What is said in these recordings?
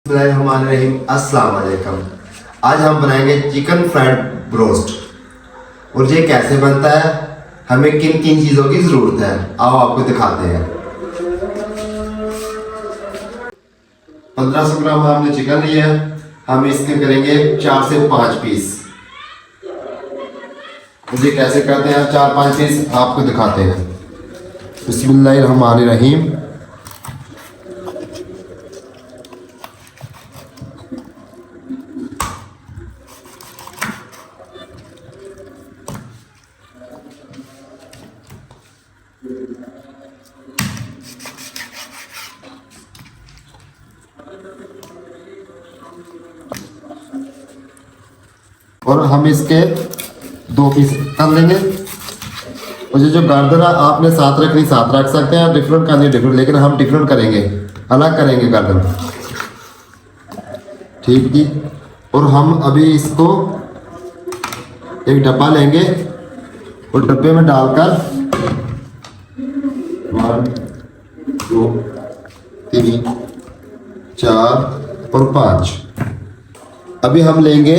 अस्सलाम वालेकुम। आज हम बनाएंगे चिकन फ्राइड ब्रोस्ट। और ये कैसे बनता है, हमें किन किन चीज़ों की ज़रूरत है, आओ आपको दिखाते हैं। 1500 ग्राम हमने चिकन लिया है। हम इसके करेंगे 4 से 5 पीस। मुझे कैसे करते हैं 4-5 पीस आपको दिखाते हैं। बिस्मिल्लाहिर्रहमानिर्रहीम। और हम इसके 2 पीस कर लेंगे। और ये जो गर्दन है आपने साथ रखनी साथ रख सकते हैं, डिफरेंट करनी डिफरेंट, लेकिन हम डिफरेंट करेंगे, अलग करेंगे गर्दन। ठीक जी। और हम अभी इसको एक डब्बा लेंगे और डब्बे में डालकर 1 2 3 4 और 5। अभी हम लेंगे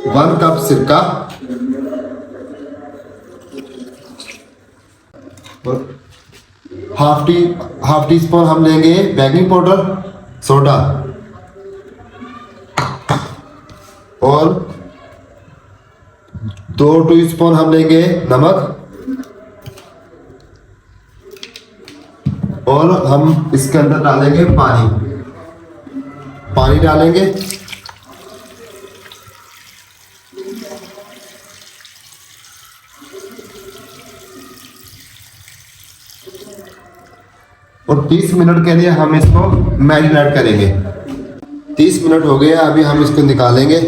1 कप सिरका और हाफ टी स्पून हम लेंगे बेकिंग पाउडर सोडा और 2 टीस्पून हम लेंगे नमक। और हम इसके अंदर डालेंगे पानी डालेंगे। और 30 मिनट के लिए हम इसको मैरिनेट करेंगे। 30 मिनट हो गए, अभी हम इसको निकालेंगे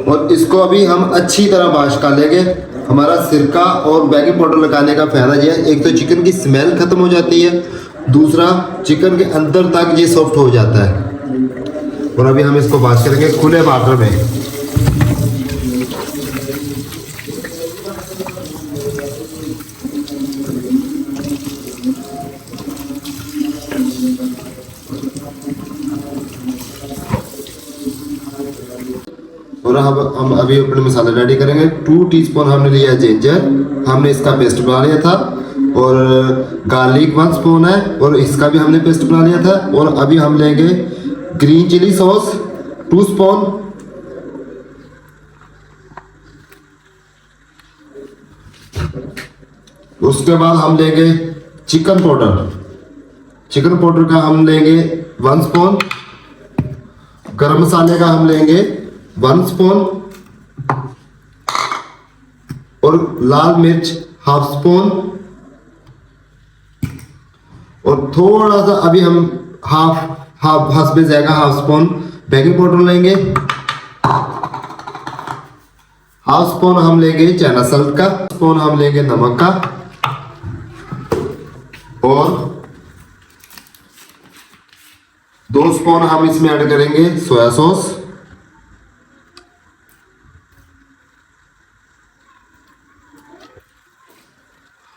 और इसको अभी हम अच्छी तरह वॉश कर लेंगे। हमारा सिरका और बेकिंग पाउडर लगाने का फायदा यह है, एक तो चिकन की स्मेल खत्म हो जाती है, दूसरा चिकन के अंदर तक ये सॉफ्ट हो जाता है। और अभी हम इसको वॉश करेंगे खुले वाटर में। और हम अभी अपने मसाले रेडी करेंगे। 2 टीस्पून हमने लिया जिंजर, हमने इसका पेस्ट बना लिया था। और गार्लिक 1 स्पून है और इसका भी हमने पेस्ट बना लिया था। और अभी हम लेंगे ग्रीन चिली सॉस 2 स्पून। उसके बाद हम लेंगे चिकन पाउडर का हम लेंगे 1 स्पून। गरम मसाले का हम लेंगे 1 स्पून। और लाल मिर्च हाफ स्पून। और थोड़ा सा अभी हम हाफ हंसबे जाएगा हाफ स्पून बेकिंग पाउडर लेंगे। हाफ स्पून हम लेंगे चाइना सॉल्ट का, स्पून हम लेंगे नमक का। और 2 स्पून हम इसमें ऐड करेंगे सोया सॉस।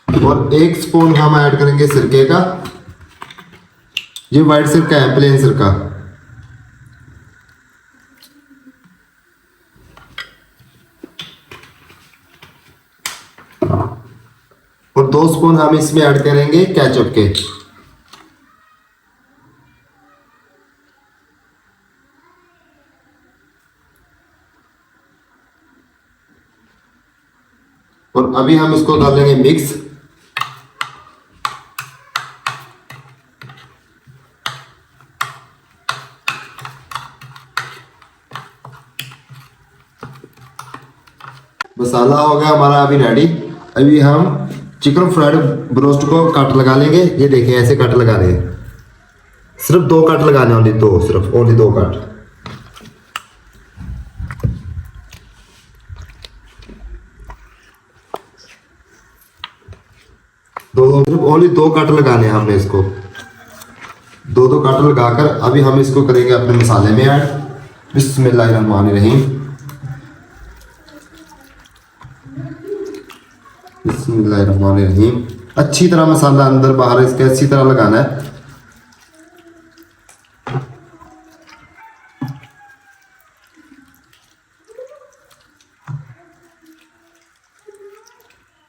और 1 स्पून हम ऐड करेंगे सिरके का। ये व्हाइट सिरका है, प्लेन सिरका। और 2 स्पून हम इसमें ऐड करेंगे केचप के। और अभी हम इसको कर लेंगे मिक्स। मसाला हो गया हमारा अभी रेडी। अभी हम चिकन फ्राइड ब्रोस्ट को कट लगा लेंगे। ये देखिए ऐसे कट लगा रहे हैं, सिर्फ 2 कट लगाने, ओनली 2, सिर्फ ओनली 2 कट। सिर्फ ओनली 2 कट लगाने हैं हमने इसको। 2 कट लगाकर अभी हम इसको करेंगे अपने मसाले में ऐड। बिस्मिल्लाहिर्रहमानिर्रहीम। बिस्मिल्लाहिर्रहमानिर्रहीम। अच्छी तरह मसाला अंदर बाहर इसके अच्छी तरह लगाना है।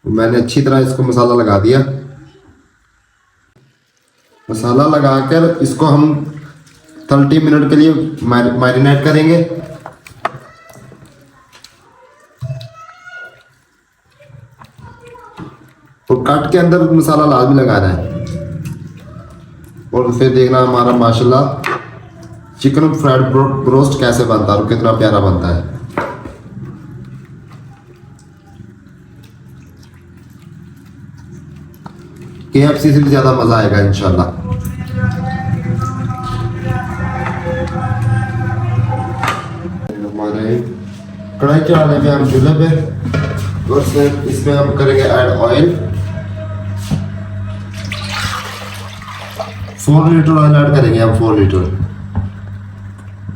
मैंने अच्छी तरह इसको मसाला लगा दिया। मसाला लगाकर इसको हम 30 मिनट के लिए मैरिनेट करेंगे। और काट के अंदर मसाला लाजमी लगाना है। और फिर देखना हमारा माशाल्लाह चिकन फ्राइड ब्रोस्ट कैसे बनता है और कितना प्यारा बनता है। KFC से भी ज्यादा मजा आएगा इंशाल्लाह। हमारे कढ़ाई चढ़ा लेंगे हम चूल्हे पे और इसमें हम करेंगे add oil. 4 litre oil add करेंगे हम, 4 लीटर।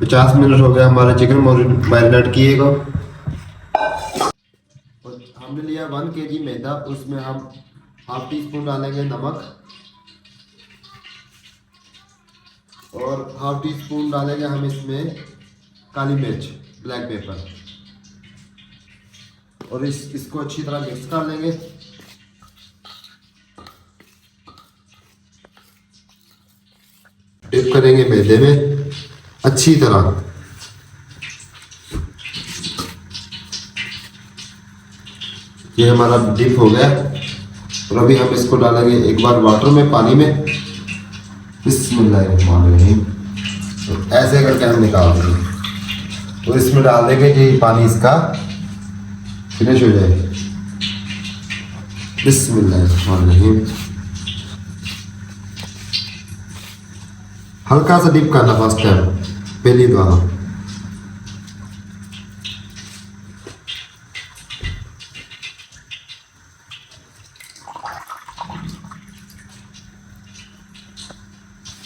50 मिनट हो गया हमारे चिकन मैरिनेट किए को। हमने लिया 1 kg मैदा, उसमें हम ½ टीस्पून डालेंगे नमक और ½ टीस्पून डालेंगे हम इसमें काली मिर्च, ब्लैक पेपर। और इसको अच्छी तरह मिक्स कर लेंगे। डिप करेंगे मैदे में अच्छी तरह। ये हमारा डिप हो गया और अभी हम इसको डालेंगे एक बार वाटर में, पानी में। बिस्मिल्लाहिर्रहमानिर्रहीम। ऐसे करके हम निकाल देंगे और इसमें डाल देंगे कि पानी इसका फिनिश हो जाए। बिस्मिल्लाहिर्रहमानिर्रहीम। हल्का सा डिप करना फर्स्ट टाइम, पहली बार।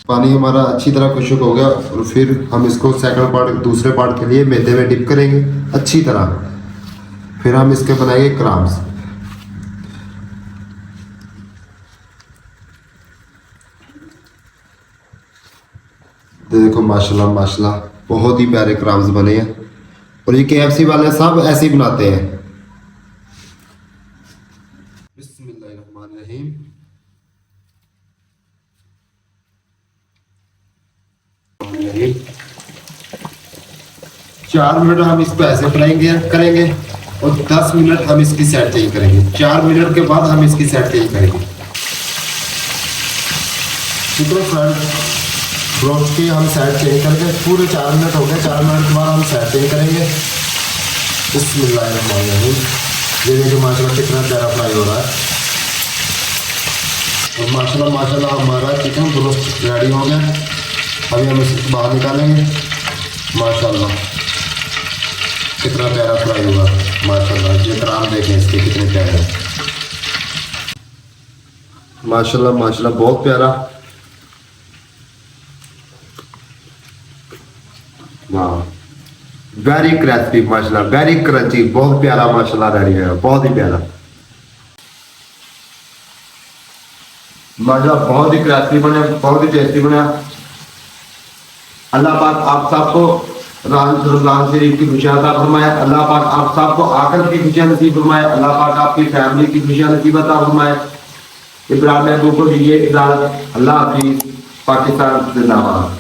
पानी हमारा अच्छी तरह खुश्क हो गया और फिर हम इसको सेकंड पार्ट, दूसरे पार्ट के लिए मैदे में डिप करेंगे अच्छी तरह। फिर हम इसके बनाएंगे क्रम्स। देखो माशाल्लाह माशाल्लाह बहुत ही प्यारे क्रम्स बने हैं और ये KFC वाले सब ऐसे ही बनाते हैं। बिस्मिल्लाहिर्रहमानिर्रहीम। 4 मिनट हम इसको ऐसे फ्राई करेंगे और 10 मिनट हम इसकी साइड चेंज करेंगे। 4 मिनट के बाद हम इसकी साइड चेंज करेंगे। चिकन फ्राइड ब्रोस्ट की हम साइड चेंज करेंगे। पूरे 4 मिनट हो गए। 4 मिनट के बाद हम साइड चेंज करेंगे। बिस्मिल्लाहिर्रहमानिर्रहीम। ये देखिए माशाल्लाह कितना प्यारा फ्राई हो रहा है और माशाल्लाह माशाल्लाह हमारा चिकन ब्रोस्ट रेडी हो गया। अभी हम इसको बाहर निकालेंगे। माशाल्लाह कितना प्यारा फ्राई हुआ माशाल्लाह। ये क्रम देखें इसके कितने प्यारे हैं। माशाल्लाह माशाल्लाह बहुत प्यारा। वाह वेरी क्रिस्पी माशाल्लाह, वेरी क्रंची, बहुत प्यारा माशाल्लाह रेडी है, बहुत ही प्यारा माशाल्लाह। बहुत ही क्रिस्पी बने, बहुत ही टेस्टी बना। अल्लाह पाक आप सबको रमज़ान शरीफ की खुशियां अता फरमाए। अल्लाह पाक आप सबको आखिरत की खुशियां नसीब फरमाए। अल्लाह पाक आपकी फैमिली की खुशियां नसीब अता फरमाए। इब्राहिम महबूब को दीजिए इजाजत। अल्लाह हाफिज़। पाकिस्तान जिंदाबाद।